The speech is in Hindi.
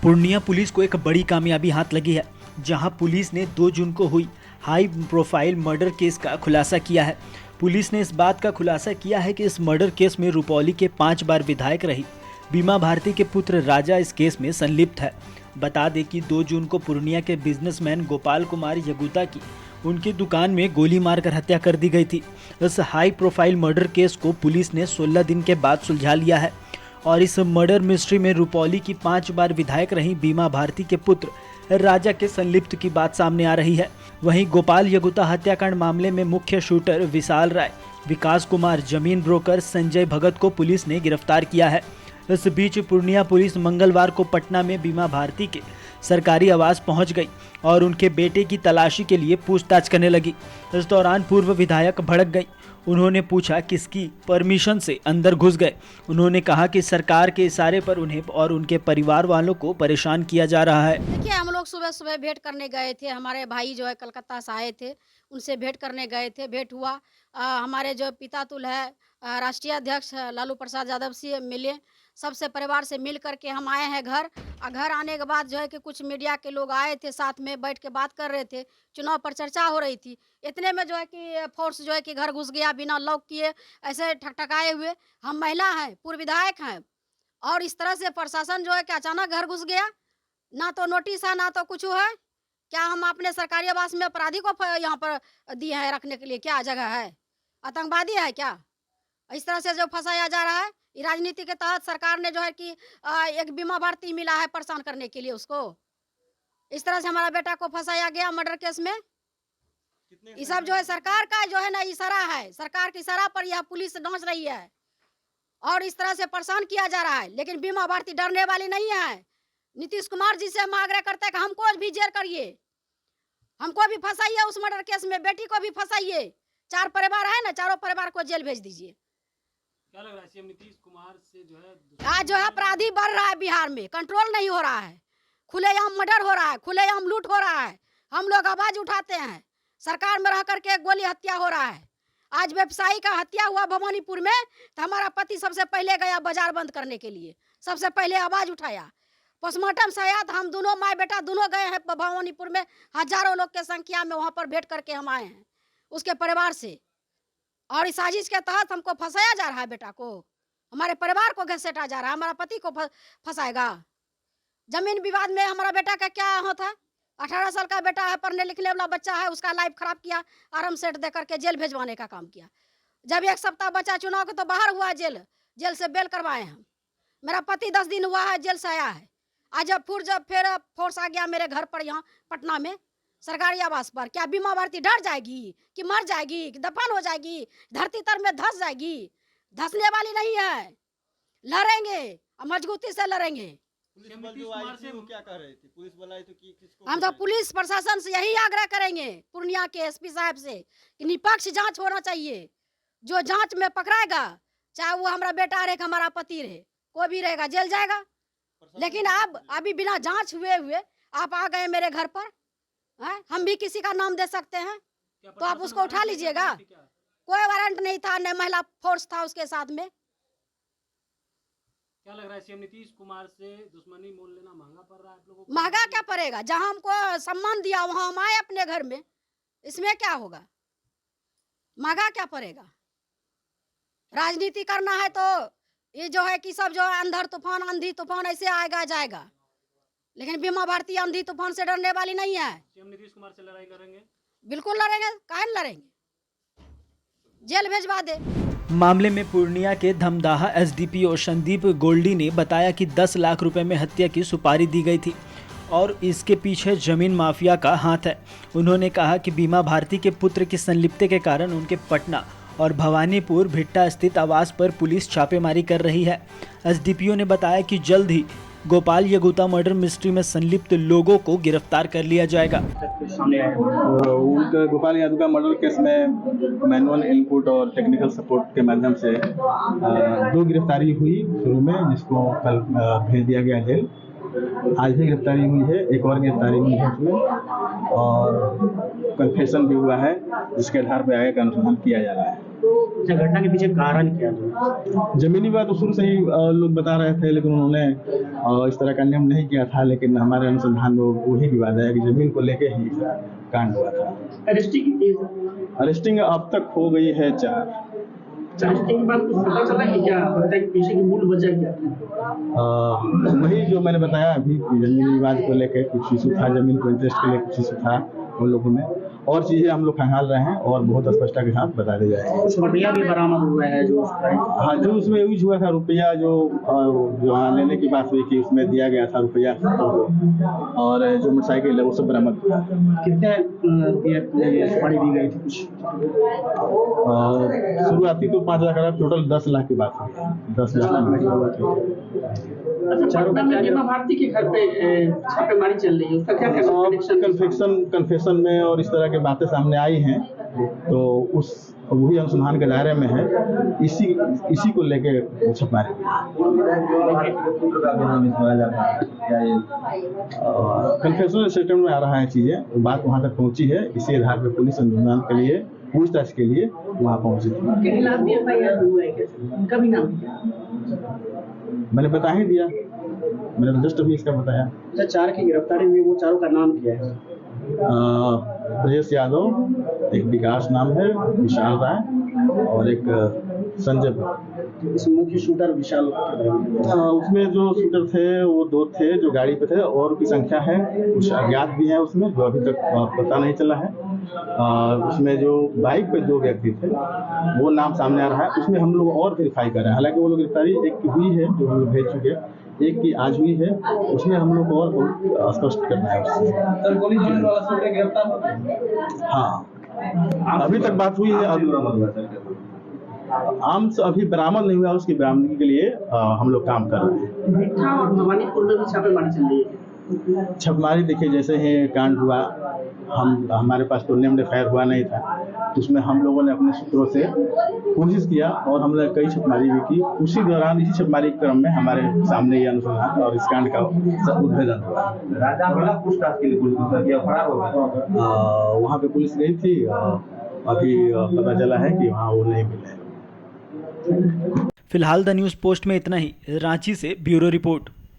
पूर्णिया पुलिस को एक बड़ी कामयाबी हाथ लगी है, जहां पुलिस ने 2 जून को हुई हाई प्रोफाइल मर्डर केस का खुलासा किया है। पुलिस ने इस बात का खुलासा किया है कि इस मर्डर केस में रुपौली के 5 बार विधायक रही बीमा भारती के पुत्र राजा इस केस में संलिप्त है। बता दें कि 2 जून को पूर्णिया के बिजनेसमैन गोपाल कुमार यगुता की उनकी दुकान में गोली मारकर हत्या कर दी गई थी। इस हाई प्रोफाइल मर्डर केस को पुलिस ने 16 दिन के बाद सुलझा लिया है और इस मर्डर मिस्ट्री में रुपौली की 5 बार विधायक रही बीमा भारती के पुत्र राजा के संलिप्त की बात सामने आ रही है। वहीं गोपाल यगुता हत्याकांड मामले में मुख्य शूटर विशाल राय, विकास कुमार, जमीन ब्रोकर संजय भगत को पुलिस ने गिरफ्तार किया है। इस बीच पूर्णिया पुलिस मंगलवार को पटना में बीमा भारती के सरकारी आवास पहुंच गई और उनके बेटे की तलाशी के लिए पूछताछ करने लगी। इस दौरान पूर्व विधायक भड़क गई। उन्होंने पूछा किसकी परमिशन से अंदर घुस गए। उन्होंने कहा कि सरकार के इशारे पर उन्हें और उनके परिवार वालों को परेशान किया जा रहा है। देखिए, हम लोग सुबह सुबह भेंट करने गए थे। हमारे भाई जो है कलकत्ता से आए थे, उनसे भेंट करने गए थे। भेंट हुआ, हमारे जो पितातुल है राष्ट्रीय अध्यक्ष लालू प्रसाद यादव से मिले। सबसे परिवार से मिल करके हम आए हैं घर। घर आने के बाद जो है कि कुछ मीडिया के लोग आए थे, साथ में बैठ के बात कर रहे थे। चुनाव पर चर्चा हो रही थी। इतने में जो है कि फोर्स जो है कि घर घुस गया बिना लॉक किए, ऐसे ठकठकाए हुए। हम महिला हैं, पूर्व विधायक हैं, और इस तरह से प्रशासन जो है कि अचानक घर घुस गया। ना तो नोटिस है, ना तो कुछ है। क्या हम अपने सरकारी आवास में अपराधी को यहाँ पर दिए हैं रखने के लिए? क्या जगह है? आतंकवादी है क्या? इस तरह से जो फंसाया जा रहा है, ये राजनीति के तहत सरकार ने जो है कि एक बीमा भारती मिला है परेशान करने के लिए उसको। इस तरह से हमारा बेटा को फंसाया गया मर्डर केस में। ये सब जो है सरकार का जो है ना इशारा है। सरकार के इशारा पर यह पुलिस नाच रही है और इस तरह से परेशान किया जा रहा है। लेकिन बीमा भारती डरने वाली नहीं है। नीतीश कुमार जी से हम आग्रह करते हैं कि हमको भी जेल करिए, हमको भी फंसाइए उस मर्डर केस में, बेटी को भी फंसाइए। 4 परिवार है ना, चारों परिवार को जेल भेज दीजिए। क्या लग रहा है सीएम नीतीश कुमार से जो है आज जो है अपराधी बढ़ रहा है बिहार में, कंट्रोल नहीं हो रहा है। खुलेआम मर्डर हो रहा है, खुलेआम लूट हो रहा है। हम लोग आवाज उठाते हैं। सरकार में रह करके गोली हत्या हो रहा है। आज व्यवसायी का हत्या हुआ भवानीपुर में, तो हमारा पति सबसे पहले गया बाजार बंद करने के लिए, सबसे पहले आवाज उठाया। पोस्टमार्टम से आया तो हम दोनों माँ बेटा दोनों गए हैं भवानीपुर में। हजारों लोग के संख्या में वहाँ पर भेंट करके हम आए हैं उसके परिवार से। और इस साजिश के तहत हमको फंसाया जा रहा है, बेटा को, हमारे परिवार को घसीटा जा रहा है, हमारा पति को फंसाएगा। जमीन विवाद में हमारा बेटा का क्या होता है? 18 साल का बेटा है, पढ़ने लिखने वाला बच्चा है, उसका लाइफ खराब किया, आराम सेट दे करके जेल भेजवाने का काम किया। जब 1 सप्ताह बचा चुनाव के तो बाहर हुआ जेल से बेल करवाए हम। मेरा पति 10 दिन हुआ है जेल से आया है। आज जब फिर फोर्स आ गया मेरे घर पर यहाँ पटना में सरकारी आवास पर। क्या बीमा भारती डर जाएगी कि मर जाएगी कि दफन हो जाएगी, धरती तर में धंस जाएगी? धंसने वाली नहीं है। लड़ेंगे और मजबूती से लड़ेंगे। क्या कह रहे थे पुलिस वाले? तो किसको हम तो पुलिस प्रशासन से यही आग्रह करेंगे, पूर्णिया के एसपी साहब से, कि निष्पक्ष जांच होना चाहिए। जो जांच में पकड़ाएगा, चाहे वो हमारा बेटा रहे, हमारा पति रहे, कोई भी रहेगा, जेल जाएगा। लेकिन अब अभी बिना जांच हुए आप आ गए मेरे घर पर। हम भी किसी का नाम दे सकते हैं, तो आप उसको उठा लीजिएगा। कोई वारंट नहीं था, न महिला फोर्स था उसके साथ में। क्या लग रहा है सीएम नीतीश कुमार से दुश्मनी मोल लेना महंगा पड़ रहा है आप लोगों को? महंगा क्या पड़ेगा? जहां हमको सम्मान दिया वहां हम आए अपने घर में, इसमें क्या होगा? महंगा क्या पड़ेगा? राजनीति करना है तो ये जो है कि सब जो है अंधर तूफान, आंधी तूफान ऐसे आएगा जाएगा। लेकिन बीमा भारती आंधी तूफान से डरने वाली नहीं है। सीएम नीतीश कुमार से लड़ाई करेंगे? बिल्कुल लड़ेंगे, काहे न लड़ेंगे? जेल भेजवा दे। मामले में पूर्णिया के धमदाहा एसडीपीओ संदीप गोल्डी ने बताया कि 10 लाख रुपए में हत्या की सुपारी दी गई थी और इसके पीछे जमीन माफिया का हाथ है। उन्होंने कहा कि बीमा भारती के पुत्र की संलिप्तता के कारण उनके पटना और भवानीपुर भिट्टा स्थित आवास पर पुलिस छापेमारी कर रही है। एसडीपीओ ने बताया कि जल्द ही गोपाल यगुता मर्डर मिस्ट्री में संलिप्त लोगों को गिरफ्तार कर लिया जाएगा। गोपाल यादव का मर्डर केस में मैनुअल इनपुट और टेक्निकल सपोर्ट के माध्यम से 2 गिरफ्तारी हुई शुरू में, जिसको कल भेज दिया गया जेल। आज भी गिरफ्तारी हुई है, एक और गिरफ्तारी हुई है उसमें, और कन्फेशन भी हुआ है, जिसके आधार पर आगे का अनुसंधान किया जा रहा है। अच्छा, घटना के पीछे कारण क्या था? जमीनी बात तो शुरू से ही लोग बता रहे थे, लेकिन उन्होंने इस तरह का नियम नहीं किया था। लेकिन हमारे अनुसंधान में वही विवाद है कि जमीन को लेके ही कांड हुआ था। अरेस्टिंग कितनी है? अरेस्टिंग अब तक हो गई है 4। अरेस्टिंग के बाद कुछ पता चला कि क्या हत्या के पीछे की मूल वजह क्या थी? वही जो मैंने बताया अभी, जमीनी विवाद को लेकर कुछ इशू था, जमीन को इंटरेस्ट के लिए कुछ इशू था उन लोगों में। और चीज़ें हम लोग खंगाल रहे हैं और बहुत स्पष्टता के साथ बता दी जाएगी। कुछ रुपया भी बरामद हुआ है जो हाँ, जो उसमें यूज हुआ था रुपया, जो लेने की बात हुई कि उसमें दिया गया था रुपया, और जो मोटरसाइकिल है वो सब बरामद हुआ। कितने रुपये सुपारी दी गई थी? कुछ शुरुआती तो 5 लाख, टोटल 10 लाख की बात हुई। 10 लाख। अच्छा, मीमा भारती के घर पे छापेमारी चल रही है, उसका क्या कन्फेशन में और इस तरह की बातें सामने आई हैं, तो वही अनुसंधान के दायरे में है। इसी को लेके छापेमारी। कन्फेशनल स्टेटमेंट में आ रहा है चीजें, बात वहाँ तक पहुँची है। इसी आधार पर पुलिस अनुसंधान के लिए, पूछताछ के लिए वहाँ पहुँची थी। उनका भी नाम दिया? मैंने बता ही दिया, मैंने तो जस्ट अभी इसका बताया। अच्छा, 4 की गिरफ्तारी हुई, वो चारों का नाम क्या है? ब्रजेश यादव, एक विकास नाम है, विशाल राय और एक संजय। इस मुख्य शूटर विशाल, उसमें जो शूटर थे वो 2 थे जो गाड़ी पे थे, और की संख्या है, कुछ अज्ञात भी है उसमें जो अभी तक पता नहीं चला है। उसमें जो बाइक पे 2 व्यक्ति थे वो नाम सामने आ रहा है, उसमें हम लोग और वेरीफाई कर रहे हैं। हालांकि वो लोग गिरफ्तारी एक की हुई है जो हम लोग भेज चुके, एक की आज हुई है, उसमें हम लोग को और बहुत स्पष्ट करना है उससे। हाँ, अभी तक बात हुई है। आर्म्स अभी बरामद नहीं हुआ, उसकी बरामदगी के लिए हम लोग काम कर रहे हैं। मीठा और भवानीपुर में भी छापेमारी चल रही है। छापेमारी देखिए, जैसे ही कांड हुआ, हमारे पास तो नेम्ड एफआईआर हुआ नहीं था, तो उसमें हम लोगों ने अपने सूत्रों से कोशिश किया और हमने कई छापेमारी भी की। उसी दौरान इसी छापेमारी क्रम में हमारे सामने ये अनुसंधान और इस कांड का उद्भेदन हुआ। पूछताछ के लिए पुलिस वहाँ पे पुलिस गई थी, अभी पता चला है कि वहाँ वो नहीं मिले। फिलहाल द न्यूज़ पोस्ट में इतना ही। रांची से ब्यूरो रिपोर्ट।